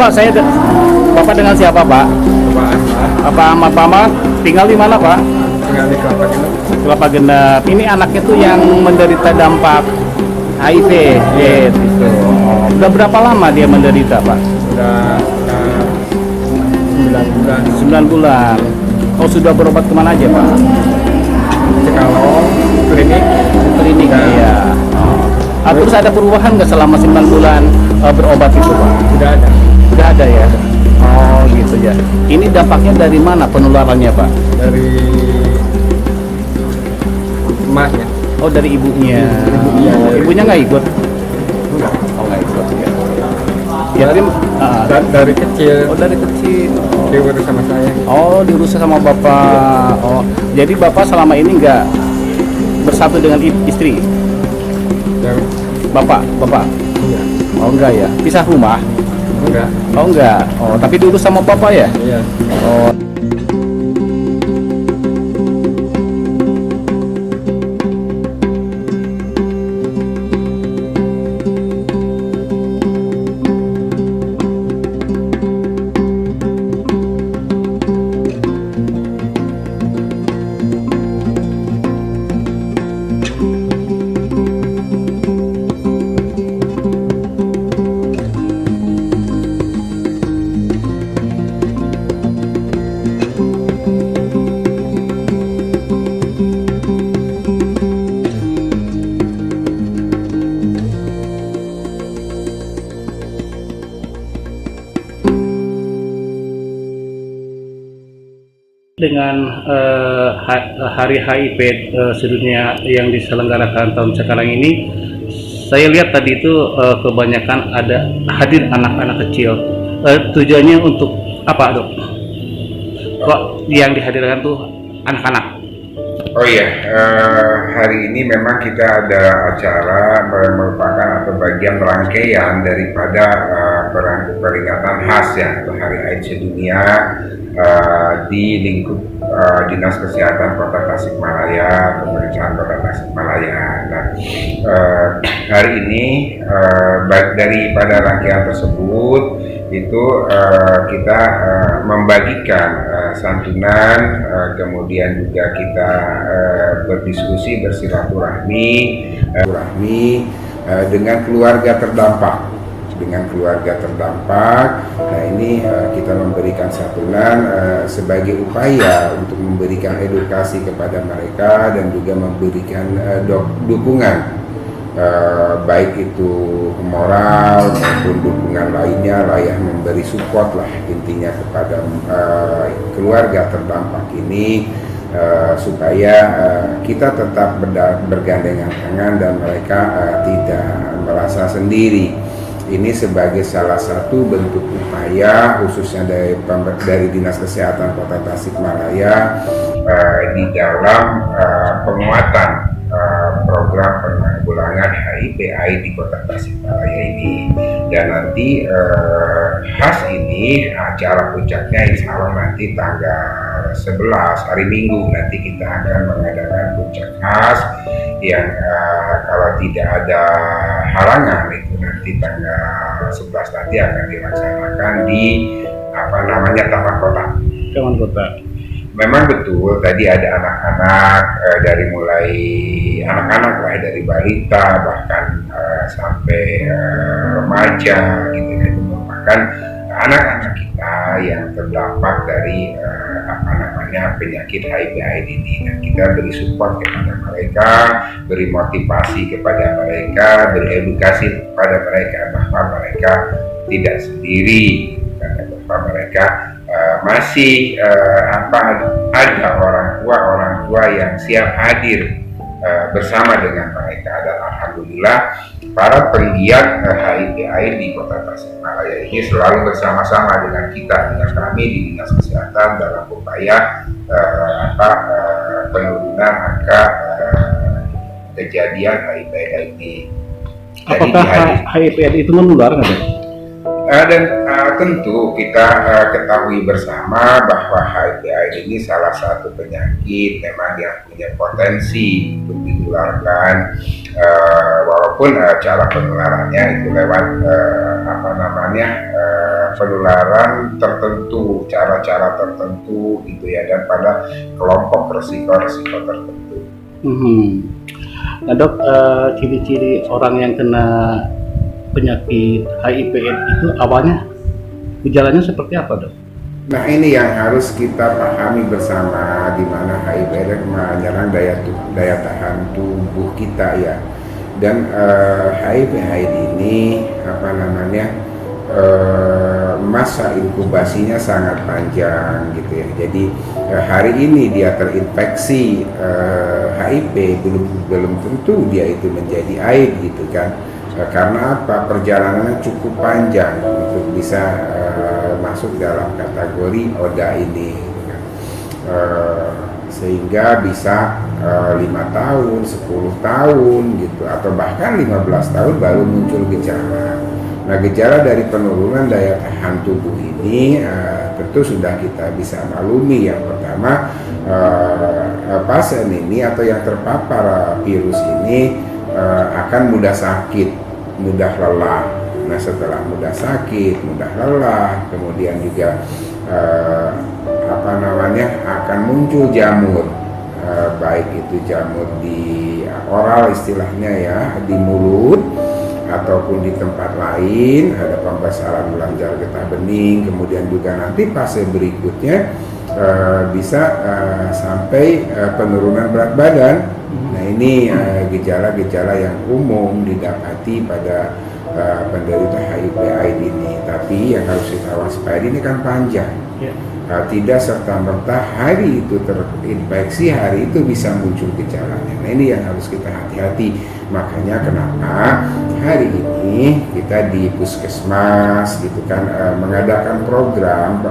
Bapak, Bapak dengan siapa, Pak? Bapak Ahmad. Pak tinggal di mana, Pak? Tinggal di Kelapa Genep. Kelapa Genep. Ini anaknya tuh yang menderita dampak HIV, AIDS itu. Udah berapa lama dia menderita, Pak? Sudah 9 bulan. 9 bulan. Oh, sudah berobat kemana aja, Pak? Cikalong, klinik. Klinik, iya. Terus ada perubahan nggak selama 9 bulan berobat itu, Pak? Sudah ada. Udah ada ya? Oh, gitu ya. Ini dampaknya dari mana penularannya, Pak? Dari emaknya. Oh, dari ibunya. Oh, ibunya nggak ikut? Enggak. Oh, nggak ikut ya. Ya, Dari kecil. oh, dari kecil. Dia urus sama saya. Oh, diurus sama Bapak. Oh, jadi Bapak selama ini nggak bersatu dengan istri? Yang Bapak? enggak. Oh, enggak ya. Pisah rumah? Enggak. Oh, enggak. Oh, tapi diurus sama Bapak ya? Iya. Oh. Dengan Hari HIV sedunia yang diselenggarakan tahun sekarang ini, saya lihat tadi itu kebanyakan ada hadir anak-anak kecil. Tujuannya untuk apa, Dok? Kok yang dihadirkan tuh anak-anak? Oh iya, hari ini memang kita ada acara merupakan atau bagian rangkaian daripada peringatan khas ya Hari AIDS Sedunia di lingkup Dinas Kesehatan Kota Tasikmalaya, Pemerintahan Kota Tasikmalaya. Nah, hari ini daripada rangkaian tersebut itu kita membagikan santunan, kemudian juga kita berdiskusi bersilaturahmi dengan keluarga terdampak. Nah ini kita memberikan santunan sebagai upaya untuk memberikan edukasi kepada mereka dan juga memberikan dukungan, baik itu moral maupun dukungan lainnya, memberi support lah intinya kepada keluarga terdampak ini, supaya kita tetap bergandengan tangan dan mereka tidak merasa sendiri. Ini sebagai salah satu bentuk upaya khususnya dari Dinas Kesehatan Kota Tasikmalaya di dalam penguatan program penanggulangan HIV/AIDS di Kota Tasikmalaya ini. Dan nanti khas ini acara puncaknya insya Allah nanti tanggal 11 hari Minggu nanti kita akan mengadakan puncak khas yang kalau tidak ada halangan itu nanti tanggal 11 nanti akan dilaksanakan di Taman Kota. Taman Kota. Memang betul tadi ada anak-anak dari mulai anak-anak lah dari balita bahkan sampai remaja gitu ya, itu merupakan anak-anak kita yang terdampak dari penyakit HIV/AIDS ini, dan kita beri support kepada mereka, beri motivasi kepada mereka, beri edukasi kepada mereka bahwa mereka tidak sendiri, karena bahwa mereka masih ada orang tua yang siap hadir bersama dengan mereka. Dan alhamdulillah para penggiat HIV/AIDS di Kota Tasikmalaya ini selalu bersama-sama dengan kami di Dinas Kesehatan dalam upaya penurunan angka kejadian HIV/AIDS ini. Apakah HIV/AIDS itu menular nggak? Tentu kita ketahui bersama bahwa HIV/AIDS ini salah satu penyakit memang yang punya potensi untuk ditularkan, walaupun cara penularannya itu lewat penularan tertentu, cara-cara tertentu gitu ya, dan pada kelompok resiko-resiko tertentu. Nah dok, ciri-ciri orang yang kena penyakit HIV/AIDS itu awalnya gejalanya seperti apa dok? Nah ini yang harus kita pahami bersama, di mana HIV menyerang daya tahan tubuh kita ya. Dan HIV/AIDS ini masa inkubasinya sangat panjang gitu ya. Jadi hari ini dia terinfeksi HIV, belum tentu dia itu menjadi AIDS gitu kan. Karena apa? Perjalanannya cukup panjang untuk bisa masuk dalam kategori ODA ini gitu kan. Sehingga bisa 5 tahun, 10 tahun gitu, atau bahkan 15 tahun baru muncul gejala. Nah, gejala dari penurunan daya tahan tubuh ini tentu sudah kita bisa maklumi. Yang pertama, pasien ini atau yang terpapar virus ini akan mudah sakit, mudah lelah. Nah, setelah mudah sakit, mudah lelah, kemudian juga akan muncul jamur, baik itu jamur di oral istilahnya ya, di mulut, ataupun di tempat lain, ada pembesaran kelenjar getah bening, kemudian juga nanti fase berikutnya bisa sampai penurunan berat badan. Nah ini gejala-gejala yang umum didapati pada penderita HIV/AIDS ini. Tapi yang harus kita waspada ini kan panjang. Tidak serta-merta hari itu terinfeksi, hari itu bisa muncul gejalanya. Nah ini yang harus kita hati-hati. Makanya kenapa hari ini kita di puskesmas gitu kan mengadakan program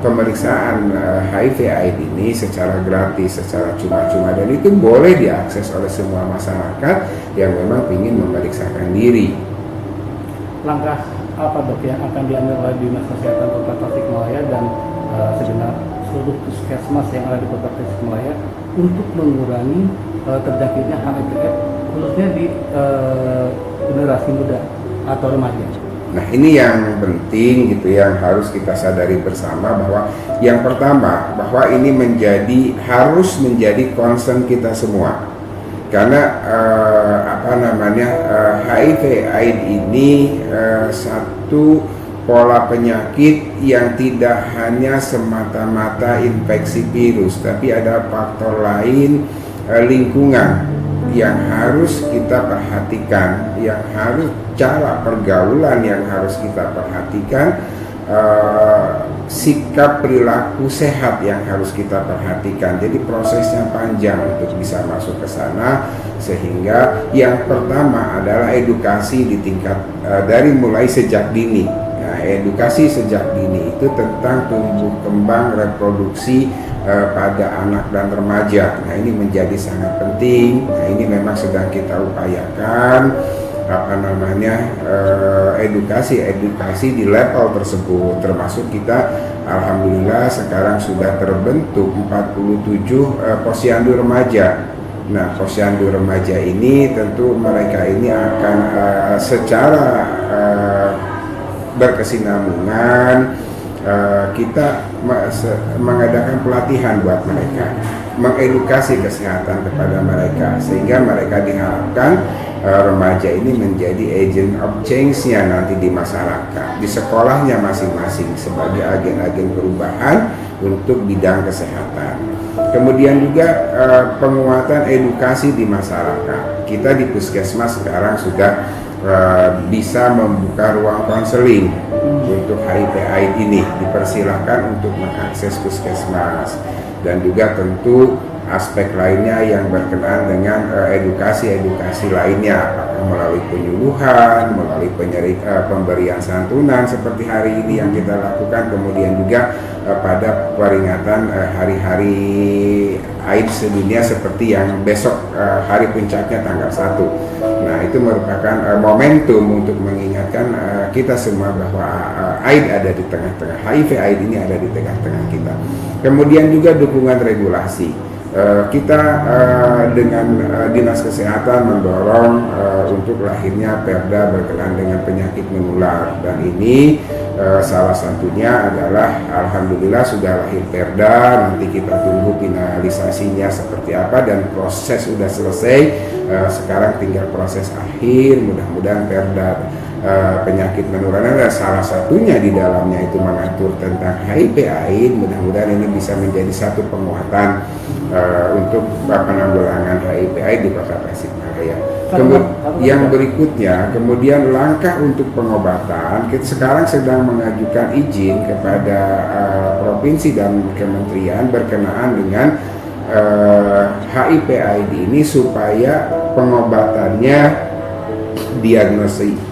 pemeriksaan HIV/AIDS ini secara gratis, secara cuma-cuma, dan itu boleh diakses oleh semua masyarakat yang memang ingin memeriksakan diri. Langkah apa dok yang akan diambil oleh Dinas Kesehatan Kota Tasikmalaya dan segenap seluruh puskesmas yang ada di Kota Tasikmalaya untuk mengurangi terjangkitnya HIV/AIDS khususnya di generasi muda atau remaja? Nah ini yang penting gitu, yang harus kita sadari bersama, bahwa yang pertama bahwa ini harus menjadi concern kita semua. Karena HIV/AIDS ini satu pola penyakit yang tidak hanya semata-mata infeksi virus, tapi ada faktor lain, lingkungan yang harus kita perhatikan, yang harus cara pergaulan yang harus kita perhatikan, sikap perilaku sehat yang harus kita perhatikan. Jadi prosesnya panjang untuk bisa masuk ke sana, sehingga yang pertama adalah edukasi di tingkat dari mulai sejak dini. Nah, edukasi sejak dini itu tentang tumbuh kembang reproduksi pada anak dan remaja. Nah ini menjadi sangat penting. Nah ini memang sedang kita upayakan edukasi di level tersebut, termasuk kita alhamdulillah sekarang sudah terbentuk 47 posyandu remaja. Nah posyandu remaja ini tentu mereka ini akan secara berkesinambungan kita mengadakan pelatihan buat mereka, mengedukasi kesehatan kepada mereka, sehingga mereka diharapkan remaja ini menjadi agent of change-nya nanti di masyarakat, di sekolahnya masing-masing sebagai agen-agen perubahan untuk bidang kesehatan. Kemudian juga penguatan edukasi di masyarakat. Kita di puskesmas sekarang sudah bisa membuka ruang konseling untuk HIV/AIDS ini. Dipersilahkan untuk mengakses puskesmas, dan juga tentu aspek lainnya yang berkenaan dengan edukasi lainnya, apakah melalui penyuluhan, melalui pemberian santunan seperti hari ini yang kita lakukan, kemudian juga pada peringatan hari-hari AIDS sedunia seperti yang besok hari puncaknya tanggal 1. Nah, itu merupakan momentum untuk mengingatkan kita semua bahwa AIDS ada di tengah-tengah, HIV AIDS ini ada di tengah-tengah kita. Kemudian juga dukungan regulasi. Kita dengan Dinas Kesehatan mendorong untuk lahirnya Perda berkenaan dengan penyakit menular, dan ini salah satunya adalah alhamdulillah sudah lahir Perda. Nanti kita tunggu finalisasinya seperti apa, dan proses sudah selesai. Sekarang tinggal proses akhir, mudah-mudahan Perda penyakit menular ada salah satunya di dalamnya itu mengatur tentang HIV/AIDS. Mudah-mudahan ini bisa menjadi satu penguatan untuk penanggulangan HIV/AIDS di Kota Tasikmalaya. Yang berikutnya, kemudian langkah untuk pengobatan, kita sekarang sedang mengajukan izin kepada provinsi dan kementerian berkenaan dengan HIV/AIDS ini supaya pengobatannya,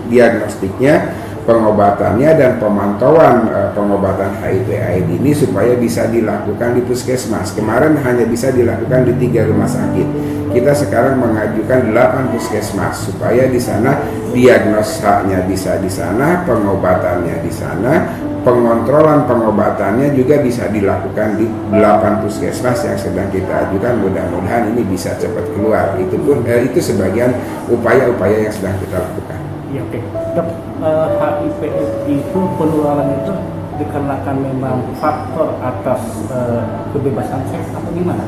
diagnostiknya, pengobatannya dan pemantauan pengobatan HIV/AIDS ini supaya bisa dilakukan di puskesmas. Kemarin hanya bisa dilakukan di 3 rumah sakit. Kita sekarang mengajukan 8 puskesmas supaya di sana diagnosanya bisa di sana, pengobatannya di sana, pengontrolan pengobatannya juga bisa dilakukan di 8 puskesmas yang sedang kita ajukan. Mudah-mudahan ini bisa cepat keluar. Itu sebagian upaya-upaya yang sedang kita lakukan. Ya, oke. Dok, HIV itu penularan itu dikarenakan memang faktor atas kebebasan seks atau gimana?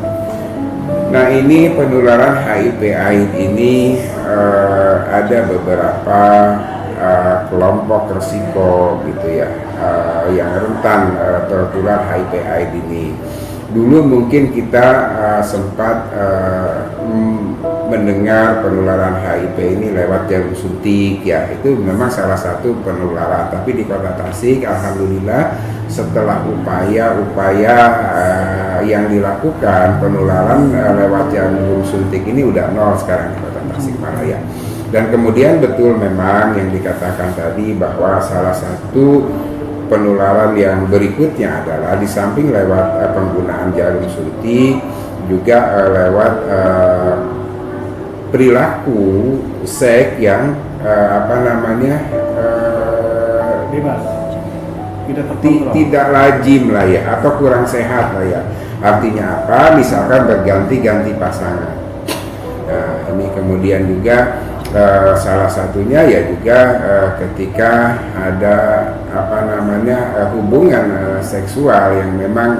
Nah, ini penularan HIV/AIDS ini ada beberapa kelompok resiko gitu ya, yang rentan tertular HIV/AIDS ini. Dulu mungkin kita sempat mendengar penularan HIV ini lewat jarum suntik ya, itu memang salah satu penularan. Tapi di Kota Tasik alhamdulillah setelah upaya-upaya yang dilakukan, penularan lewat jarum suntik ini udah nol sekarang di Kota Tasikmalaya. Dan kemudian betul memang yang dikatakan tadi bahwa salah satu penularan yang berikutnya adalah di samping lewat penggunaan jarum suntik juga lewat perilaku seks yang tidak lazim lah ya, atau kurang sehat lah ya. Artinya apa? Misalkan berganti-ganti pasangan. Nah, ini kemudian juga salah satunya ya juga ketika ada hubungan seksual yang memang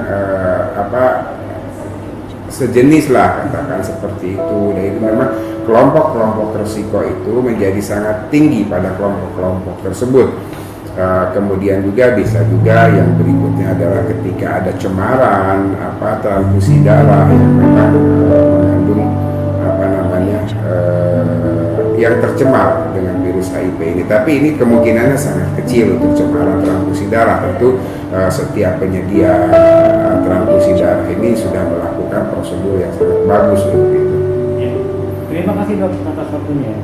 sejenis lah, katakan seperti itu. Dan itu memang kelompok-kelompok risiko itu menjadi sangat tinggi pada kelompok-kelompok tersebut. Kemudian juga bisa juga yang berikutnya adalah ketika ada cemaran transfusi darah yang memang mengandung yang tercemar dengan virus HIV ini. Tapi ini kemungkinannya sangat kecil untuk cemaran transfusi darah. Tentu setiap penyedia transfusi darah ini sudah melakukan prosedur yang sangat bagus untuk itu. Ya. Terima kasih dok atas waktunya.